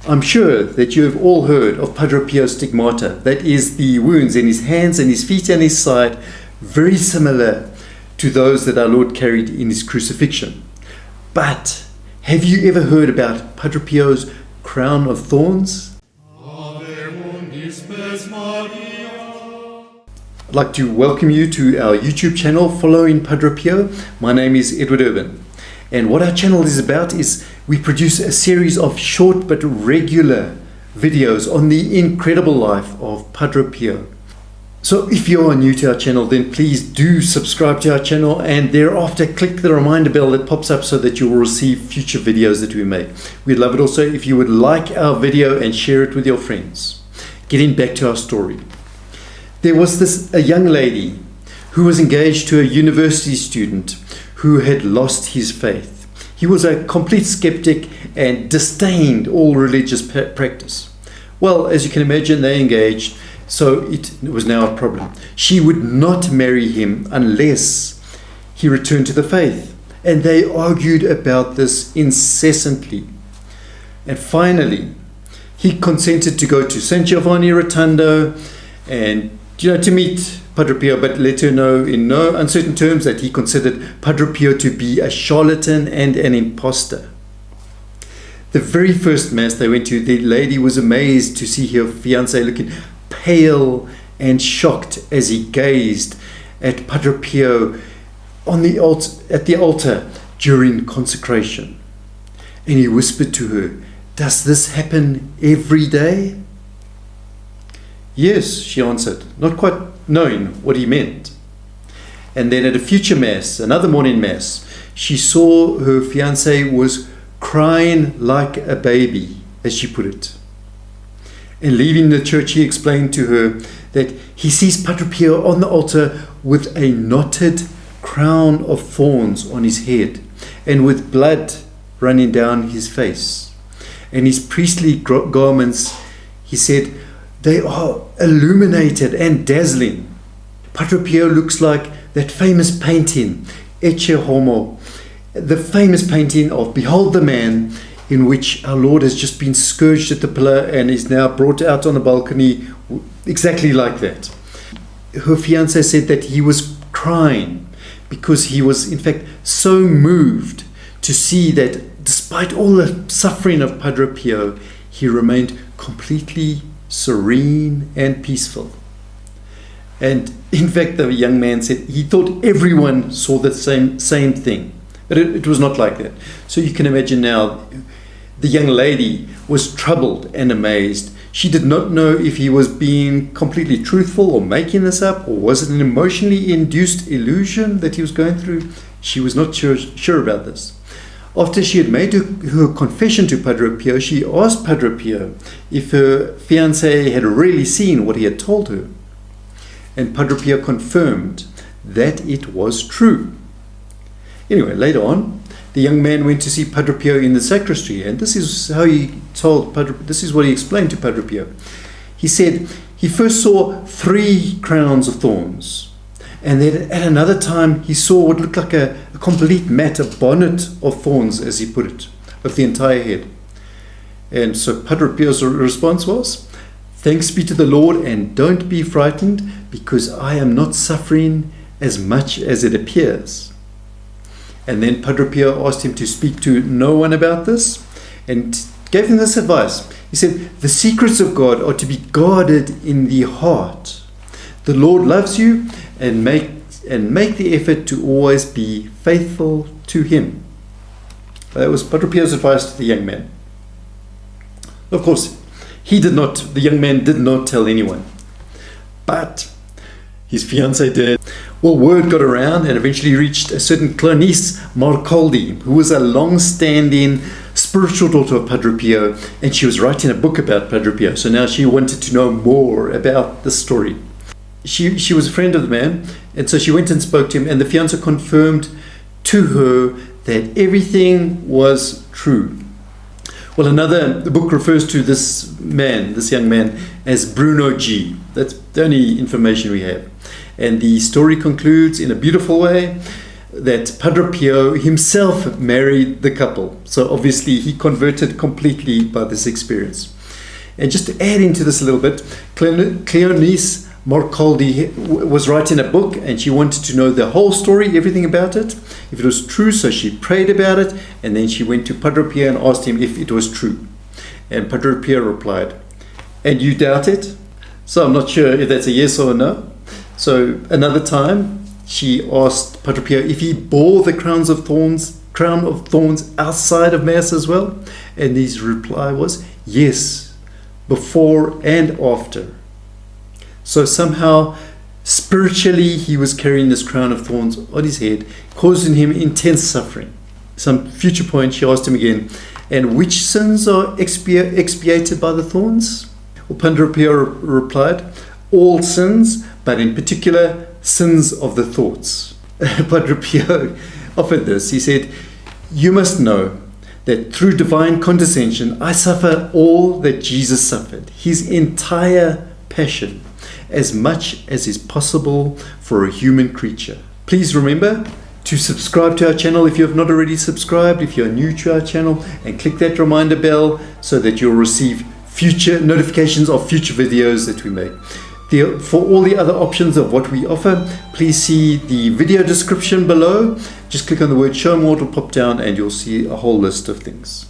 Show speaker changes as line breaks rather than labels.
I'm sure that you have all heard of Padre Pio's stigmata, that is, the wounds in his hands and his feet and his side, very similar to those that our Lord carried in his crucifixion. But have you ever heard about Padre Pio's crown of thorns? I'd like to welcome you to our YouTube channel, Following Padre Pio. My name is Edward Urban. And what our channel is about is we produce a series of short but regular videos on the incredible life of Padre Pio. So if you are new to our channel, then please do subscribe to our channel and thereafter click the reminder bell that pops up so that you will receive future videos that we make. We'd love it also if you would like our video and share it with your friends. Getting back to our story. There was a young lady who was engaged to a university student who had lost his faith. He was a complete skeptic and disdained all religious practice. Well, as you can imagine, they engaged, so it was now a problem. She would not marry him unless he returned to the faith, and they argued about this incessantly. And finally, he consented to go to San Giovanni Rotondo and to meet Padre Pio, but let her know in no uncertain terms that he considered Padre Pio to be a charlatan and an imposter. The very first mass they went to, the lady was amazed to see her fiancé looking pale and shocked as he gazed at Padre Pio at the altar during consecration. And he whispered to her, "Does this happen every day?" "Yes," she answered, not quite knowing what he meant. And then at a future mass, another morning mass, she saw her fiancé was crying like a baby, as she put it. And leaving the church, he explained to her that he sees Padre Pio on the altar with a knotted crown of thorns on his head and with blood running down his face. And his priestly garments, he said, they are illuminated and dazzling. Padre Pio looks like that famous painting, Ecce Homo, the famous painting of Behold the Man, in which our Lord has just been scourged at the pillar and is now brought out on a balcony, exactly like that. Her fiancé said that he was crying because he was in fact so moved to see that despite all the suffering of Padre Pio, he remained completely serene and peaceful. And in fact, the young man said he thought everyone saw the same thing, but it was not like that. So you can imagine now, the young lady was troubled and amazed. She did not know if he was being completely truthful or making this up, or was it an emotionally induced illusion that he was going through. She was not sure about this. After she had made her confession to Padre Pio, she asked Padre Pio if her fiancé had really seen what he had told her. And Padre Pio confirmed that it was true. Anyway, later on, the young man went to see Padre Pio in the sacristy, and this is how he told this is what he explained to Padre Pio. He said he first saw 3 crowns of thorns. And then at another time, he saw what looked like a complete mat, a bonnet of thorns, as he put it, of the entire head. And so Padre Pio's response was, "Thanks be to the Lord, and don't be frightened, because I am not suffering as much as it appears." And then Padre Pio asked him to speak to no one about this, and gave him this advice. He said, "The secrets of God are to be guarded in the heart. The Lord loves you, and make the effort to always be faithful to him." That was Padre Pio's advice to the young man. Of course, the young man did not tell anyone, but his fiancée did. Well, word got around and eventually reached a certain Clarice Marcoldi, who was a long-standing spiritual daughter of Padre Pio, and she was writing a book about Padre Pio. So now she wanted to know more about the story. She was a friend of the man, and so she went and spoke to him, and the fiancé confirmed to her that everything was true. Well, the book refers to this young man, as Bruno G. That's the only information we have. And the story concludes in a beautiful way. that Padre Pio himself married the couple. So obviously he converted completely by this experience. And just to add into this a little bit, Cleonice Morcaldi was writing a book, and she wanted to know the whole story, everything about it, if it was true. So she prayed about it, and then she went to Padre Pio and asked him if it was true. And Padre Pio replied, "And you doubt it?" So I'm not sure if that's a yes or a no. So another time she asked Padre Pio if he bore the crown of thorns outside of Mass as well, and his reply was yes, before and after. So somehow spiritually he was carrying this crown of thorns on his head, causing him intense suffering. Some future point she asked him again, "And which sins are expiated by the thorns?" Well, Padre Pio replied, "All sins, but in particular sins of the thoughts." Padre Pio offered this. He said, "You must know that through divine condescension I suffer all that Jesus suffered, his entire passion, as much as is possible for a human creature." Please remember to subscribe to our channel if you have not already subscribed, if you're new to our channel, and click that reminder bell so that you'll receive future notifications of future videos that we make. For all the other options of what we offer, please see the video description below. Just click on the word show more, it'll pop down and you'll see a whole list of things.